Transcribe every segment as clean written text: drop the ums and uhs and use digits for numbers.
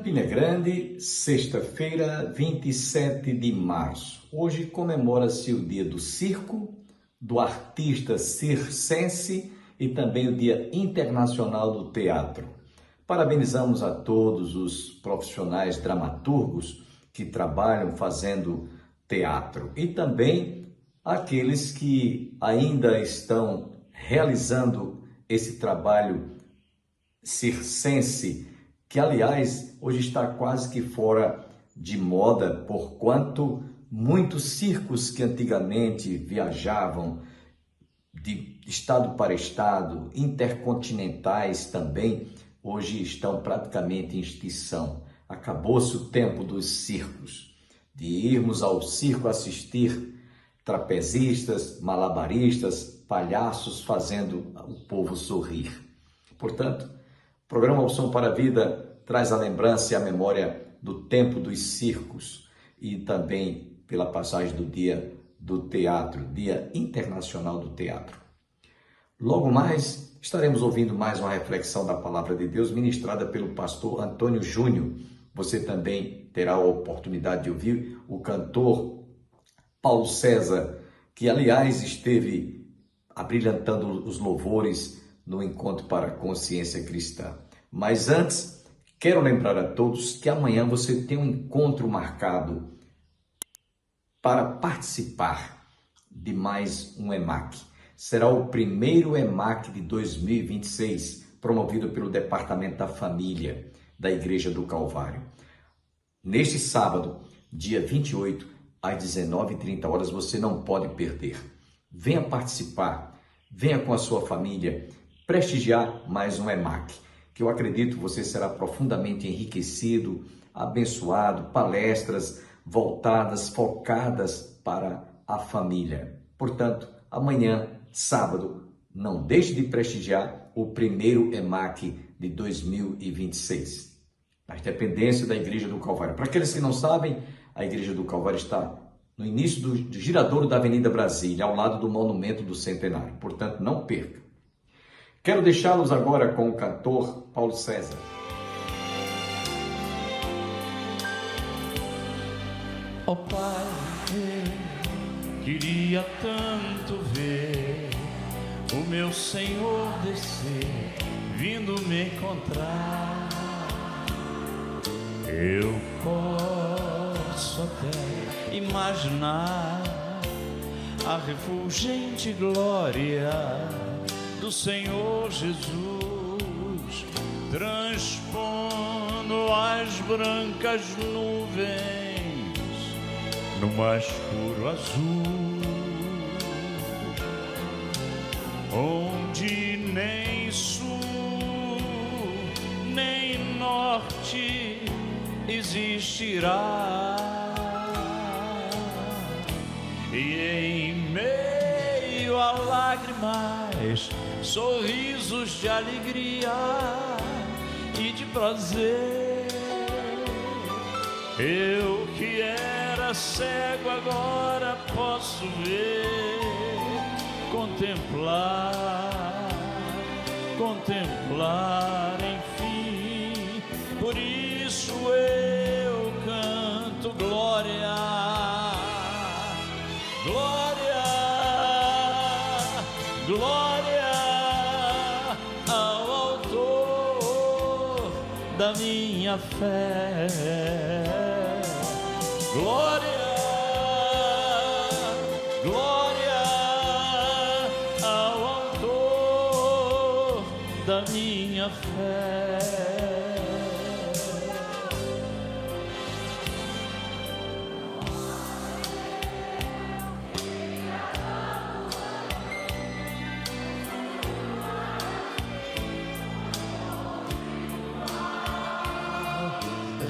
Campina Grande, sexta-feira, 27 de março. Hoje comemora-se o Dia do Circo, do artista circense e também o Dia Internacional do Teatro. Parabenizamos a todos os profissionais dramaturgos que trabalham fazendo teatro e também aqueles que ainda estão realizando esse trabalho circense, que aliás hoje está quase que fora de moda, porquanto muitos circos que antigamente viajavam de estado para estado, intercontinentais também, hoje estão praticamente em extinção. Acabou-se o tempo dos circos, de irmos ao circo assistir trapezistas, malabaristas, palhaços fazendo o povo sorrir. Portanto, o programa Opção para a Vida traz a lembrança e a memória do tempo dos circos e também pela passagem do Dia do Teatro, Dia Internacional do Teatro. Logo mais, estaremos ouvindo mais uma reflexão da Palavra de Deus ministrada pelo pastor Antônio Júnior. Você também terá a oportunidade de ouvir o cantor Paulo César, que aliás esteve abrilhantando os louvores no Encontro para a Consciência Cristã. Mas antes, quero lembrar a todos que amanhã você tem um encontro marcado para participar de mais um EMAC. Será o primeiro EMAC de 2026, promovido pelo Departamento da Família da Igreja do Calvário. Neste sábado, dia 28, às 19h30, você não pode perder. Venha participar, venha com a sua família, prestigiar mais um EMAC, que eu acredito você será profundamente enriquecido, abençoado, palestras voltadas, focadas para a família. Portanto, amanhã, sábado, não deixe de prestigiar o primeiro EMAC de 2026. Nas dependências da Igreja do Calvário. Para aqueles que não sabem, a Igreja do Calvário está no início do giradouro da Avenida Brasília, ao lado do Monumento do Centenário. Portanto, não perca. Quero deixá-los agora com o cantor Paulo César. Ó Pai, eu queria tanto ver o meu Senhor descer, vindo me encontrar. Eu posso até imaginar a refulgente glória do Senhor Jesus, transpondo as brancas nuvens no mais puro azul, onde nem sul, nem norte existirá, e em meio a lágrimas, sorrisos de alegria e de prazer. Eu que era cego agora posso ver, contemplar, enfim. Por isso eu canto glória, glória, glória ao autor da minha fé. Glória, glória ao autor da minha fé.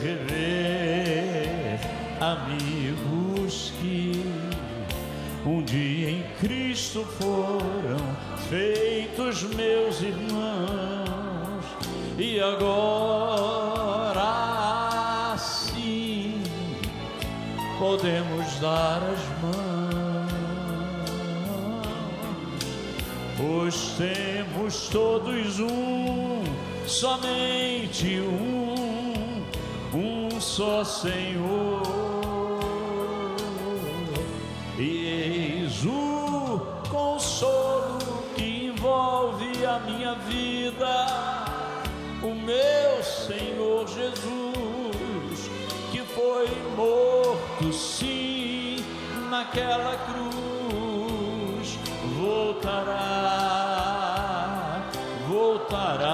Rever amigos que um dia em Cristo foram feitos meus irmãos, e agora sim podemos dar as mãos, pois temos todos somente só Senhor, e eis o consolo que envolve a minha vida, o meu Senhor Jesus, que foi morto, sim, naquela cruz, voltará,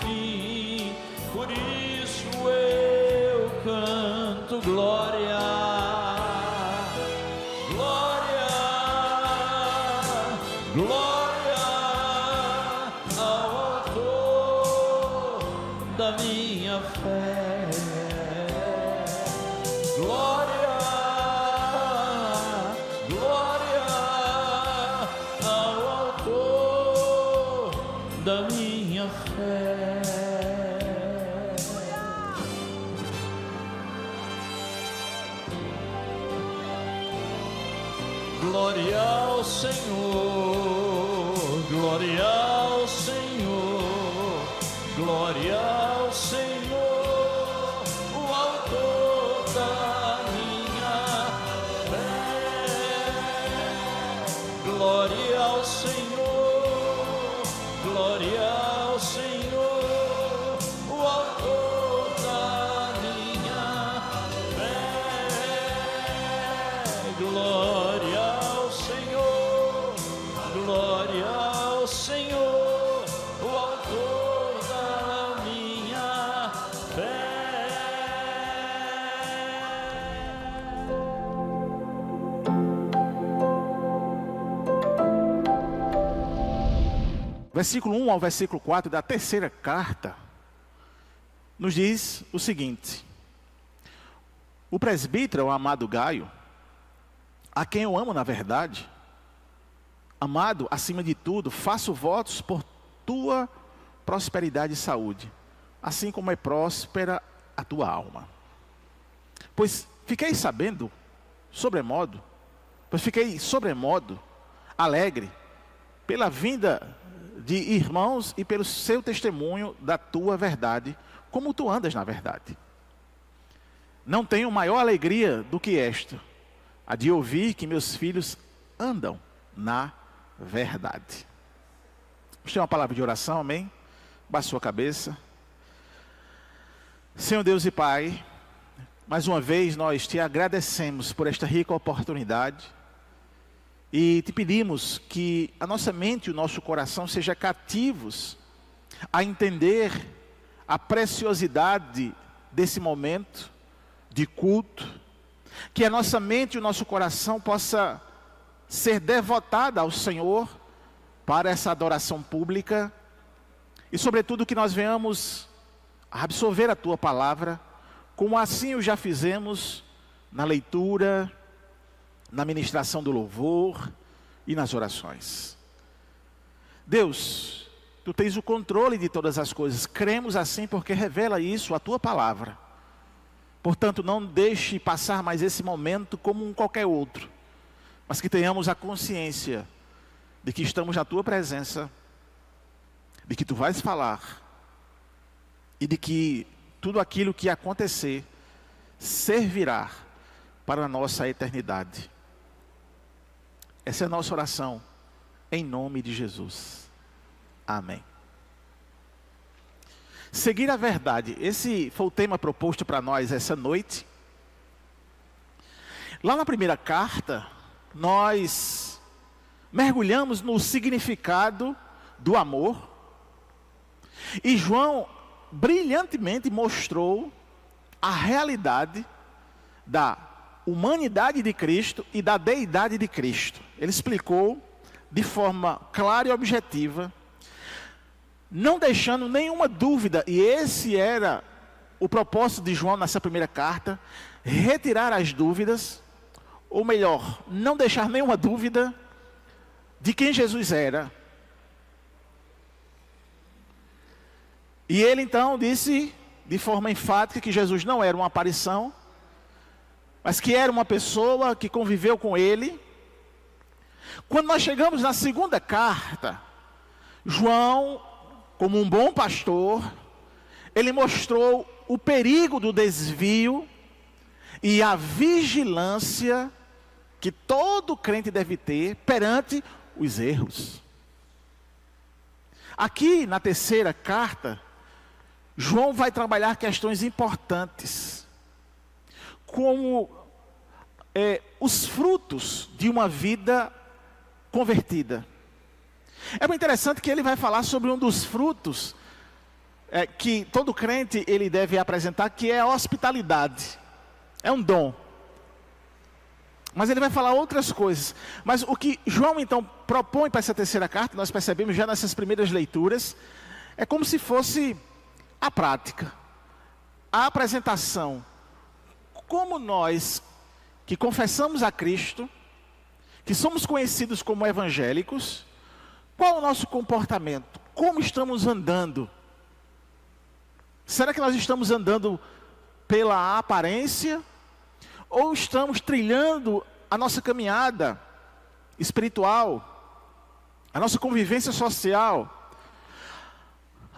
enfim. Por isso eu canto glória, glória, glória ao autor da minha fé. Glória, glória ao autor da minha fé. Glória ao Senhor, glória ao Senhor, glória ao Senhor, o autor da minha fé. Glória ao Senhor, glória ao Senhor, o autor da minha fé. Glória ao Senhor, glória ao Senhor, o autor da minha fé. Versículo 1 ao versículo 4 da terceira carta nos diz o seguinte: o presbítero, o amado Gaio, a quem eu amo na verdade, amado, acima de tudo, faço votos por tua prosperidade e saúde, assim como é próspera a tua alma. Pois fiquei sobremodo alegre pela vinda de irmãos e pelo seu testemunho da tua verdade, como tu andas na verdade. Não tenho maior alegria do que esta, a de ouvir que meus filhos andam na verdade. Vamos ter uma palavra de oração, amém? Baixe sua cabeça. Senhor Deus e Pai, mais uma vez nós te agradecemos por esta rica oportunidade e te pedimos que a nossa mente e o nosso coração sejam cativos a entender a preciosidade desse momento de culto, que a nossa mente e o nosso coração possa ser devotada ao Senhor para essa adoração pública e sobretudo que nós venhamos a absorver a Tua Palavra, como assim o já fizemos na leitura, na ministração do louvor e nas orações. Deus, Tu tens o controle de todas as coisas, cremos assim porque revela isso a Tua Palavra. Portanto, não deixe passar mais esse momento como um qualquer outro, mas que tenhamos a consciência de que estamos na Tua presença, de que Tu vais falar, e de que tudo aquilo que acontecer servirá para a nossa eternidade. Essa é a nossa oração, em nome de Jesus. Amém. Seguir a verdade, esse foi o tema proposto para nós essa noite. Lá na primeira carta, nós mergulhamos no significado do amor. E João brilhantemente mostrou a realidade da humanidade de Cristo e da deidade de Cristo. Ele explicou de forma clara e objetiva, não deixando nenhuma dúvida, e esse era o propósito de João nessa primeira carta, retirar as dúvidas, ou melhor, não deixar nenhuma dúvida de quem Jesus era. E ele então disse de forma enfática que Jesus não era uma aparição, mas que era uma pessoa que conviveu com ele. Quando nós chegamos na segunda carta, João, como um bom pastor, ele mostrou o perigo do desvio e a vigilância que todo crente deve ter perante os erros. Aqui na terceira carta, João vai trabalhar questões importantes, como os frutos de uma vida convertida. É muito interessante que ele vai falar sobre um dos frutos que todo crente ele deve apresentar, que é a hospitalidade. É um dom. Mas ele vai falar outras coisas. Mas o que João então propõe para essa terceira carta, nós percebemos já nessas primeiras leituras, é como se fosse a prática, a apresentação. Como nós que confessamos a Cristo, que somos conhecidos como evangélicos, qual é o nosso comportamento? Como estamos andando? Será que nós estamos andando pela aparência? Ou estamos trilhando a nossa caminhada espiritual, a nossa convivência social,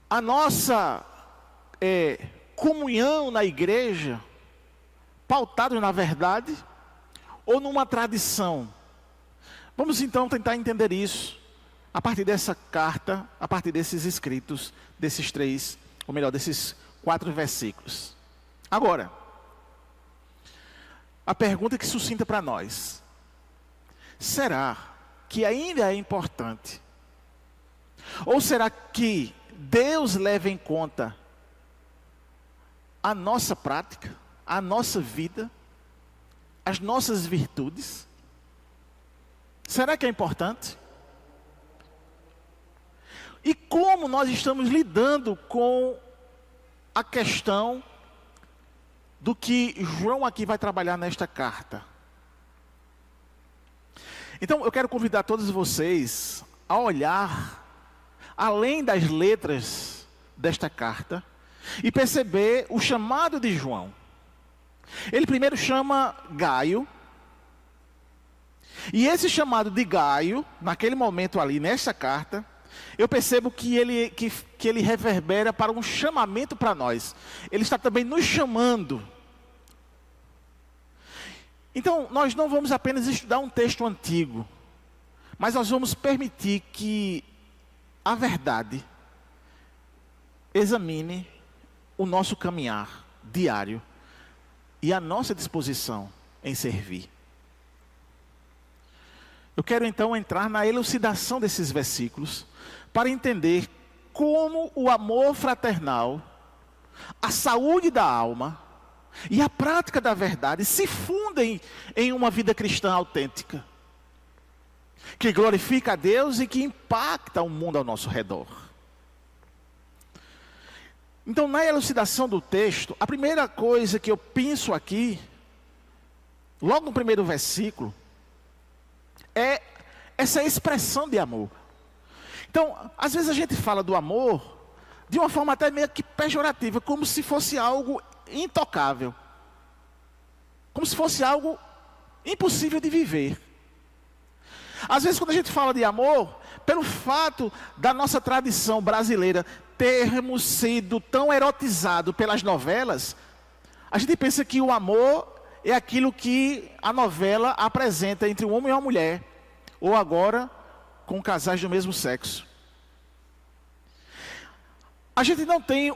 a nossa comunhão na igreja, pautados na verdade, ou numa tradição? Vamos então tentar entender isso, a partir dessa carta, a partir desses escritos, desses 4 versículos. Agora, a pergunta que suscita para nós: será que ainda é importante? Ou será que Deus leva em conta a nossa prática, a nossa vida, as nossas virtudes? Será que é importante? E como nós estamos lidando com a questão do que João aqui vai trabalhar nesta carta? Então eu quero convidar todos vocês a olhar além das letras desta carta e perceber o chamado de João. Ele primeiro chama Gaio, e esse chamado de Gaio, naquele momento ali, nesta carta, eu percebo que ele reverbera para um chamamento para nós. Ele está também nos chamando. Então, nós não vamos apenas estudar um texto antigo, mas nós vamos permitir que a verdade examine o nosso caminhar diário e a nossa disposição em servir. Eu quero então entrar na elucidação desses versículos para entender como o amor fraternal, a saúde da alma e a prática da verdade se fundem em uma vida cristã autêntica, que glorifica a Deus e que impacta o mundo ao nosso redor. Então, na elucidação do texto, a primeira coisa que eu penso aqui, logo no primeiro versículo, é essa expressão de amor. Então, às vezes a gente fala do amor de uma forma até meio que pejorativa, como se fosse algo intocável, como se fosse algo impossível de viver. Às vezes quando a gente fala de amor, pelo fato da nossa tradição brasileira termos sido tão erotizado pelas novelas, a gente pensa que o amor é aquilo que a novela apresenta entre um homem e uma mulher, ou agora com casais do mesmo sexo. A gente não tem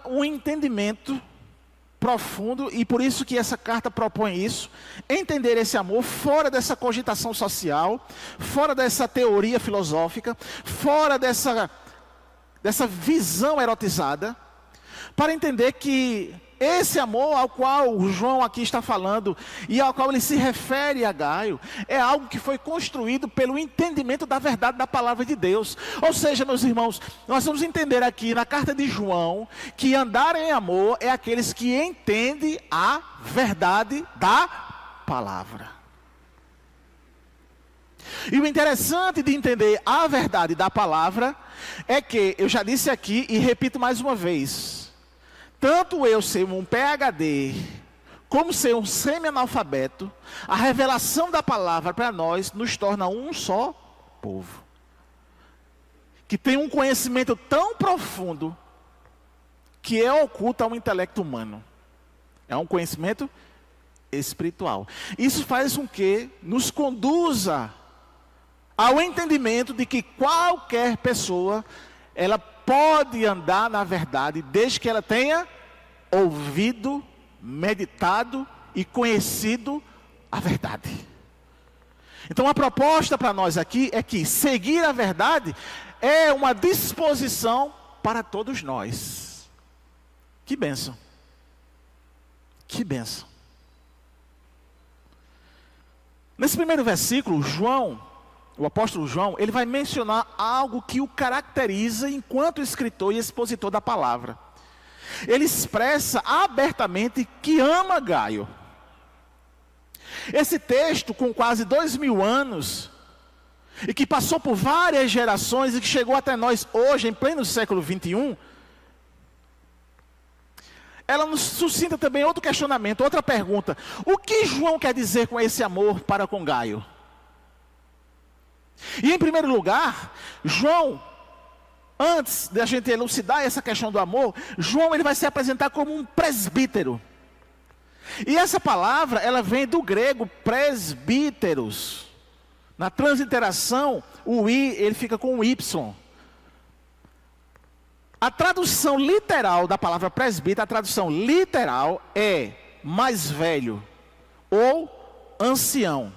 um entendimento profundo, e por isso que essa carta propõe isso, entender esse amor fora dessa cogitação social, fora dessa teoria filosófica, fora dessa visão erotizada, para entender que esse amor ao qual o João aqui está falando e ao qual ele se refere a Gaio, é algo que foi construído pelo entendimento da verdade da palavra de Deus. Ou seja, meus irmãos, nós vamos entender aqui na carta de João que andar em amor é aqueles que entendem a verdade da palavra. E o interessante de entender a verdade da palavra é que, eu já disse aqui e repito mais uma vez, tanto eu ser um PhD, como ser um semi-analfabeto, a revelação da palavra para nós nos torna um só povo, que tem um conhecimento tão profundo que é oculto ao intelecto humano. É um conhecimento espiritual. Isso faz com que nos conduza ao entendimento de que qualquer pessoa, ela pode andar na verdade, desde que ela tenha ouvido, meditado e conhecido a verdade. Então a proposta para nós aqui é que seguir a verdade é uma disposição para todos nós. Que bênção. Que bênção. Nesse primeiro versículo, o apóstolo João, ele vai mencionar algo que o caracteriza enquanto escritor e expositor da palavra. Ele expressa abertamente que ama Gaio. Esse texto, com quase 2000 anos, e que passou por várias gerações e que chegou até nós hoje, em pleno século 21, ela nos suscita também outro questionamento, outra pergunta. O que João quer dizer com esse amor para com Gaio? E em primeiro lugar, João, antes de a gente elucidar essa questão do amor, João ele vai se apresentar como um presbítero. E essa palavra, ela vem do grego presbíteros. Na transliteração, o I, ele fica com o Y. A tradução literal da palavra presbítero, a tradução literal é mais velho ou ancião.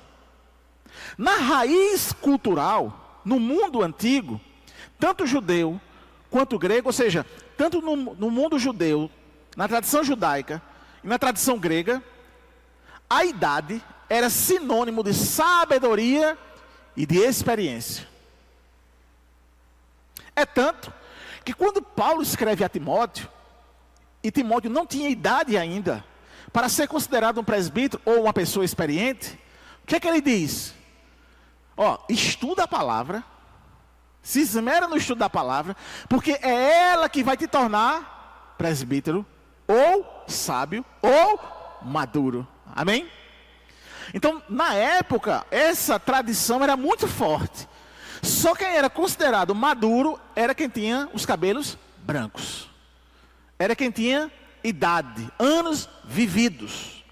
Na raiz cultural, no mundo antigo, tanto judeu quanto grego, ou seja, tanto no mundo judeu, na tradição judaica e na tradição grega, a idade era sinônimo de sabedoria e de experiência. É tanto que quando Paulo escreve a Timóteo, e Timóteo não tinha idade ainda para ser considerado um presbítero ou uma pessoa experiente, o que é que ele diz? Estuda a palavra, se esmera no estudo da palavra, porque é ela que vai te tornar presbítero, ou sábio, ou maduro. Amém? Então, na época, essa tradição era muito forte. Só quem era considerado maduro era quem tinha os cabelos brancos. Era quem tinha idade, anos vividos.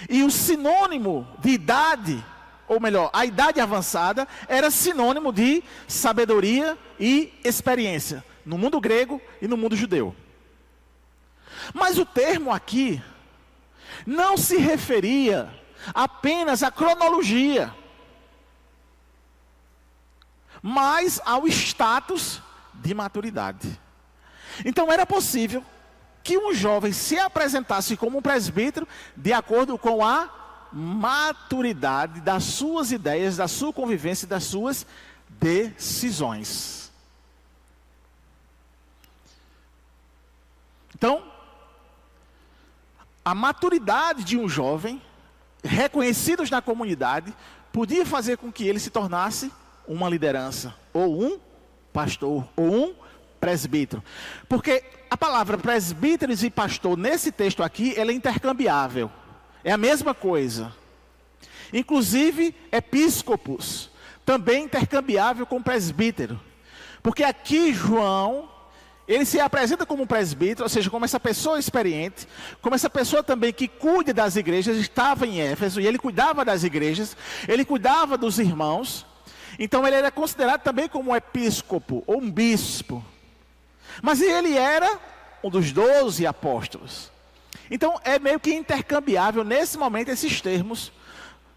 E o sinônimo de idade, ou melhor, a idade avançada, era sinônimo de sabedoria e experiência, no mundo grego e no mundo judeu. Mas o termo aqui não se referia apenas à cronologia, mas ao status de maturidade. Então era possível que um jovem se apresentasse como um presbítero de acordo com a maturidade das suas ideias, da sua convivência e das suas decisões. Então, a maturidade de um jovem, reconhecidos na comunidade, podia fazer com que ele se tornasse uma liderança, ou um pastor, ou um presbítero. Porque a palavra presbíteros e pastor, nesse texto aqui, ela é intercambiável. É a mesma coisa. Inclusive, episcopos, também intercambiável com presbítero. Porque aqui João, ele se apresenta como um presbítero, ou seja, como essa pessoa experiente, como essa pessoa também que cuida das igrejas, estava em Éfeso, e ele cuidava das igrejas, ele cuidava dos irmãos. Então ele era considerado também como um episcopo, ou um bispo. Mas ele era um dos 12 apóstolos. Então é meio que intercambiável nesse momento esses termos,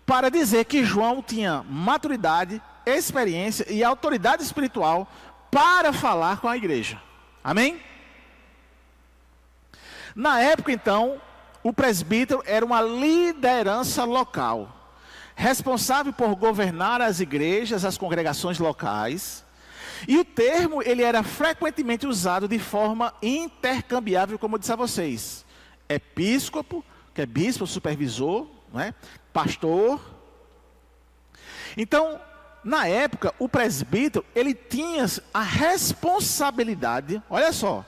para dizer que João tinha maturidade, experiência e autoridade espiritual para falar com a igreja. Amém? Na época então, o presbítero era uma liderança local, responsável por governar as igrejas, as congregações locais. E o termo, ele era frequentemente usado de forma intercambiável, como eu disse a vocês. Episcopo, que é bispo, supervisor, não é? Pastor. Então, na época, o presbítero, ele tinha a responsabilidade, olha só,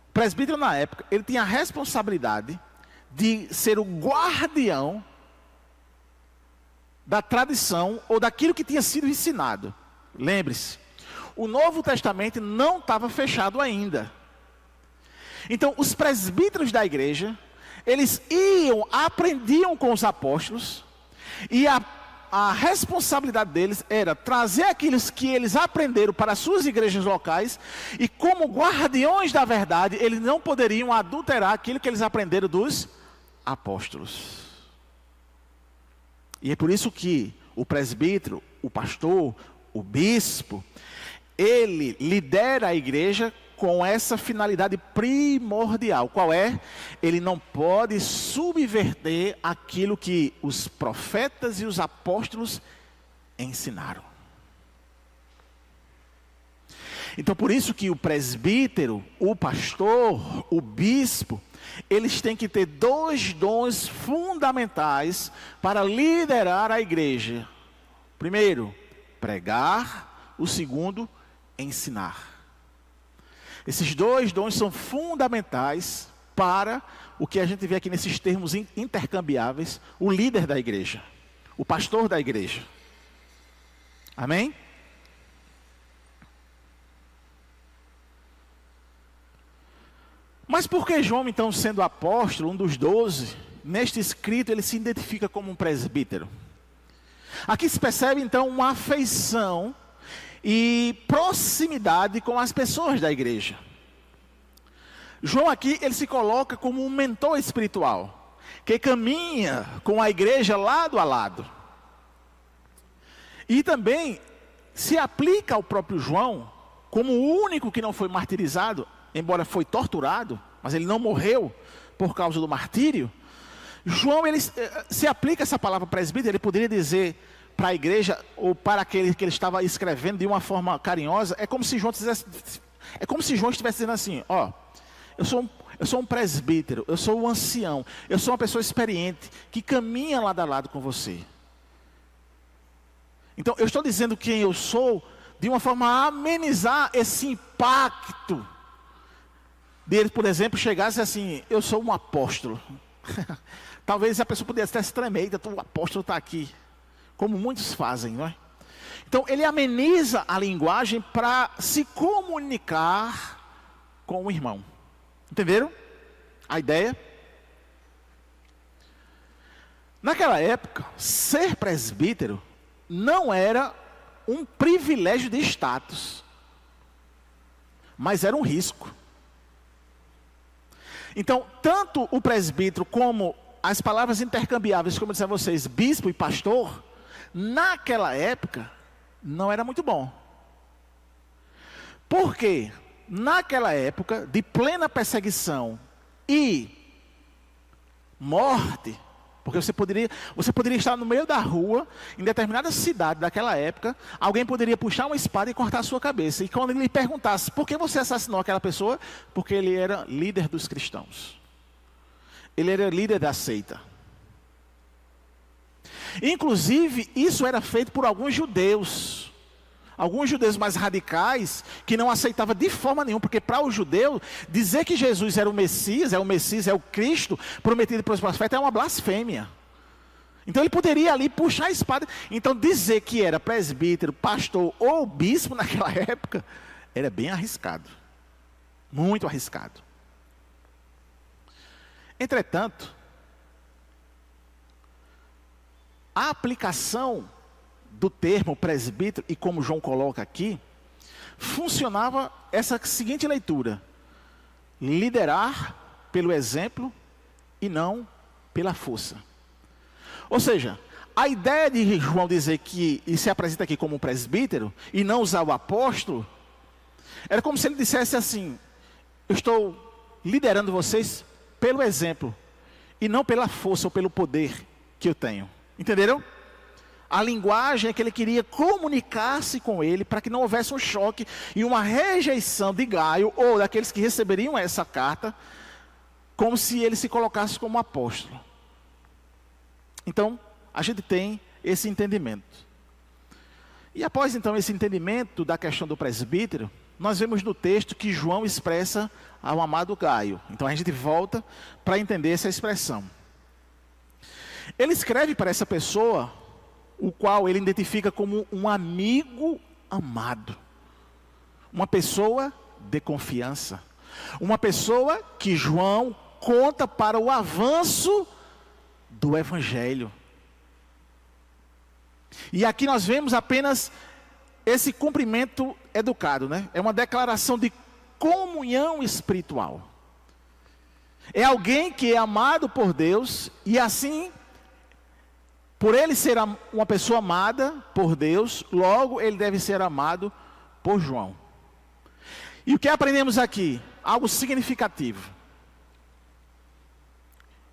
o presbítero na época, ele tinha a responsabilidade de ser o guardião da tradição ou daquilo que tinha sido ensinado. Lembre-se, o Novo Testamento não estava fechado ainda. Então, os presbíteros da igreja, eles aprendiam com os apóstolos, e a responsabilidade deles era trazer aquilo que eles aprenderam para as suas igrejas locais, e como guardiões da verdade, eles não poderiam adulterar aquilo que eles aprenderam dos apóstolos. E é por isso que o presbítero, o pastor, o bispo, ele lidera a igreja com essa finalidade primordial. Qual é? Ele não pode subverter aquilo que os profetas e os apóstolos ensinaram. Então, por isso que o presbítero, o pastor, o bispo, eles têm que ter 2 dons fundamentais para liderar a igreja. Primeiro, pregar. O segundo, ensinar. Esses 2 dons são fundamentais para o que a gente vê aqui nesses termos intercambiáveis: o líder da igreja, o pastor da igreja. Amém? Mas por que João, então, sendo apóstolo, um dos 12, neste escrito ele se identifica como um presbítero? Aqui se percebe, então, uma afeição e proximidade com as pessoas da igreja. João aqui, ele se coloca como um mentor espiritual, que caminha com a igreja lado a lado. E também se aplica ao próprio João, como o único que não foi martirizado, embora foi torturado, mas ele não morreu por causa do martírio. João, ele se aplica essa palavra presbítero, ele poderia dizer para a igreja, ou para aquele que ele estava escrevendo de uma forma carinhosa, é como se João estivesse dizendo assim: ó, eu sou um presbítero, eu sou um ancião, eu sou uma pessoa experiente, que caminha lado a lado com você. Então, eu estou dizendo quem eu sou, de uma forma a amenizar esse impacto, dele, por exemplo, chegasse assim: eu sou um apóstolo. Talvez a pessoa pudesse até se tremer: o apóstolo está aqui. Como muitos fazem, não é? Então, ele ameniza a linguagem para se comunicar com o irmão. Entenderam a ideia? Naquela época, ser presbítero não era um privilégio de status, mas era um risco. Então, tanto o presbítero como as palavras intercambiáveis, como eu disse a vocês, bispo e pastor, naquela época, não era muito bom. Por quê? Naquela época de plena perseguição e morte, porque você poderia estar no meio da rua, em determinada cidade daquela época, alguém poderia puxar uma espada e cortar a sua cabeça. E quando ele lhe perguntasse: por que você assassinou aquela pessoa? Porque ele era líder dos cristãos. Ele era líder da seita. Inclusive, isso era feito por alguns judeus mais radicais, que não aceitavam de forma nenhuma, porque para o judeu, dizer que Jesus era o Messias, é o Cristo, prometido pelos profetas, é uma blasfêmia. Então ele poderia ali puxar a espada. Então dizer que era presbítero, pastor ou bispo naquela época, era bem arriscado. Muito arriscado. Entretanto, a aplicação do termo presbítero, e como João coloca aqui, funcionava essa seguinte leitura: liderar pelo exemplo e não pela força. Ou seja, a ideia de João dizer que e se apresenta aqui como um presbítero e não usar o apóstolo, era como se ele dissesse assim: eu estou liderando vocês pelo exemplo e não pela força ou pelo poder que eu tenho. Entenderam? A linguagem é que ele queria comunicar-se com ele para que não houvesse um choque e uma rejeição de Gaio ou daqueles que receberiam essa carta, como se ele se colocasse como apóstolo. Então, a gente tem esse entendimento. E após então esse entendimento da questão do presbítero, nós vemos no texto que João expressa ao amado Gaio. Então a gente volta para entender essa expressão. Ele escreve para essa pessoa, o qual ele identifica como um amigo amado, uma pessoa de confiança, Uma pessoa que João conta para o avanço do Evangelho. E aqui nós vemos apenas esse cumprimento educado, né? É uma declaração de comunhão espiritual. É alguém que é amado por Deus e assim, por ele ser uma pessoa amada por Deus, logo ele deve ser amado por João. E o que aprendemos aqui? Algo significativo.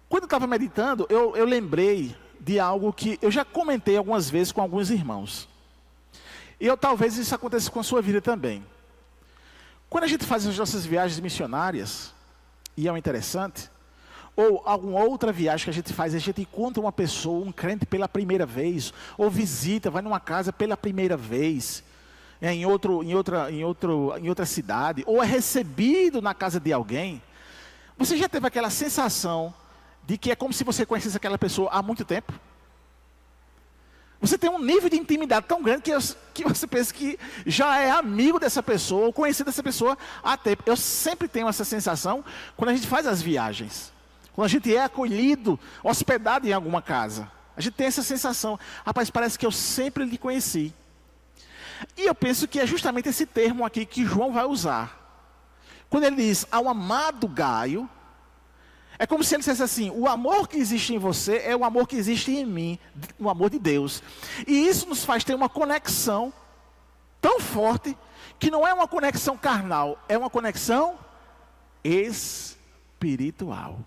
Quando eu estava meditando, eu lembrei de algo que eu já comentei algumas vezes com alguns irmãos. E talvez isso aconteça com a sua vida também. Quando a gente faz as nossas viagens missionárias, e é interessante, ou alguma outra viagem que a gente faz, a gente encontra uma pessoa, um crente pela primeira vez, ou visita, vai numa casa pela primeira vez, em outra cidade, ou é recebido na casa de alguém. Você já teve aquela sensação de que é como se você conhecesse aquela pessoa há muito tempo? Você tem um nível de intimidade tão grande que você pensa que já é amigo dessa pessoa, ou conhecido dessa pessoa há tempo. Eu sempre tenho essa sensação quando a gente faz as viagens. Quando a gente é acolhido, hospedado em alguma casa. A gente tem essa sensação. Rapaz, parece que eu sempre lhe conheci. E eu penso que é justamente esse termo aqui que João vai usar. Quando ele diz, ao amado Gaio, é como se ele dissesse assim, o amor que existe em você é o amor que existe em mim, o amor de Deus. E isso nos faz ter uma conexão tão forte, que não é uma conexão carnal, é uma conexão espiritual.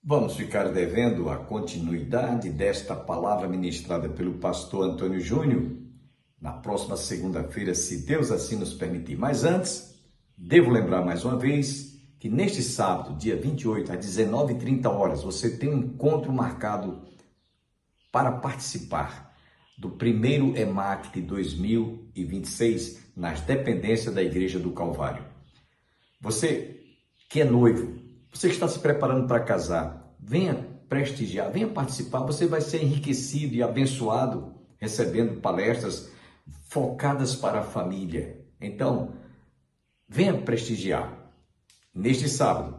Vamos ficar devendo a continuidade desta palavra ministrada pelo pastor Antônio Júnior na próxima segunda-feira, se Deus assim nos permitir. Mas antes, devo lembrar mais uma vez que neste sábado, dia 28, às 19h30, você tem um encontro marcado para participar do primeiro EMAC de 2026 nas dependências da Igreja do Calvário. Você que é noivo, você que está se preparando para casar, venha prestigiar, venha participar, você vai ser enriquecido e abençoado recebendo palestras focadas para a família. Então, venha prestigiar. Neste sábado,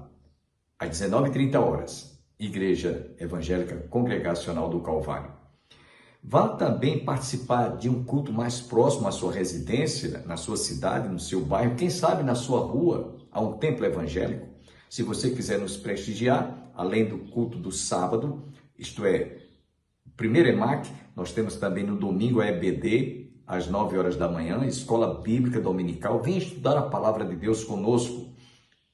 às 19h30, Igreja Evangélica Congregacional do Calvário. Vá também participar de um culto mais próximo à sua residência, na sua cidade, no seu bairro, quem sabe na sua rua, há um templo evangélico. Se você quiser nos prestigiar, além do culto do sábado, isto é, o primeiro EMAC, nós temos também no domingo a EBD, às 9h da manhã, Escola Bíblica Dominical. Venha estudar a Palavra de Deus conosco.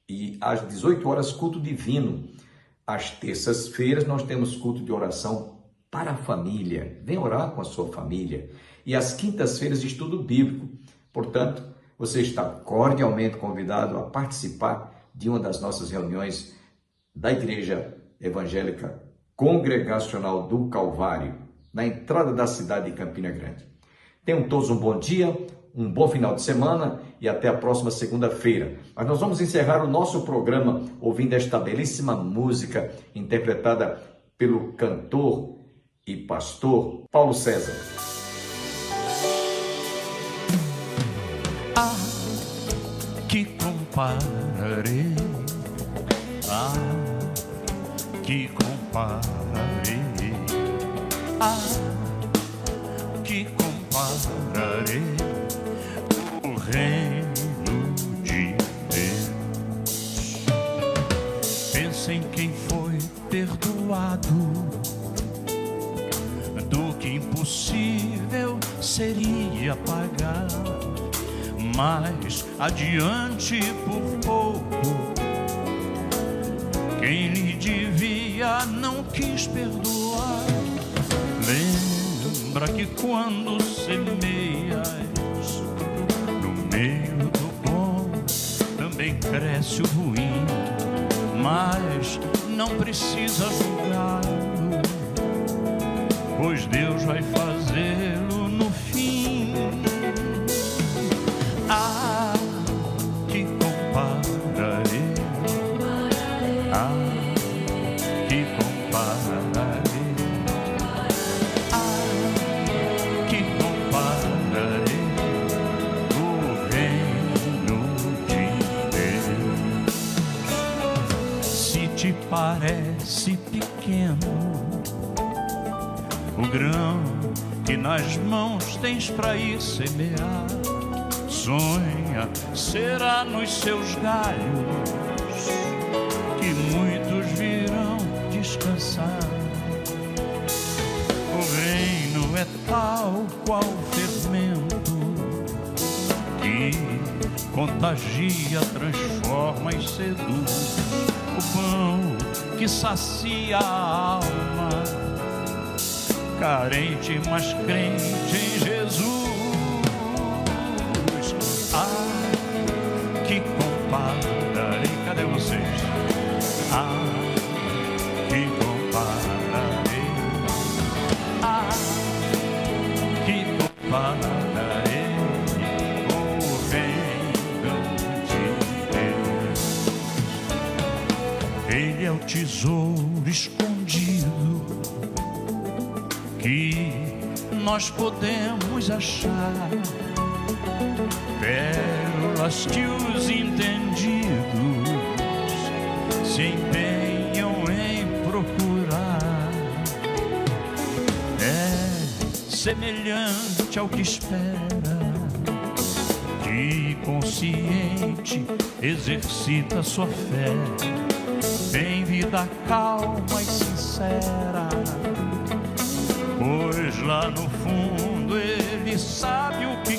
E às 18h, culto divino. Às terças-feiras, nós temos culto de oração para a família. Venha orar com a sua família. E às quintas-feiras, estudo bíblico. Portanto, você está cordialmente convidado a participar de uma das nossas reuniões da Igreja Evangélica Congregacional do Calvário, na entrada da cidade de Campina Grande. Tenham todos um bom dia, um bom final de semana e até a próxima segunda-feira. Mas nós vamos encerrar o nosso programa ouvindo esta belíssima música interpretada pelo cantor e pastor Paulo César. Ah, que compararei, ah, que compararei, ah, que compararei o reino de Deus. Pensa em quem foi perdoado, do que impossível seria pagar. Mais adiante por pouco, quem lhe devia não quis perdoar. Lembra que quando semeias no meio do bom, também cresce o ruim, mas não precisa julgá-lo, pois Deus vai fazê-lo no fim. Ah, que compararei, ah, que compararei, ah, que compararei o reino de Deus. parece pequeno, o grão que nas mãos tens para ir semear. Sonha, será nos seus galhos que muitos virão descansar. O reino é tal qual fermento que contagia, transforma e seduz. O pão que sacia a alma, carente mas crente em Jesus. Ah, que compararei, cadê vocês? Ah, que compararei. Ah, que compararei o reino de Deus. Ele é o tesouro escondido que nós podemos achar, pérolas que os entendidos se empenham em procurar. É semelhante ao que espera, que consciente exercita sua fé, tem vida calma e sincera, pois lá no fundo ele sabe o que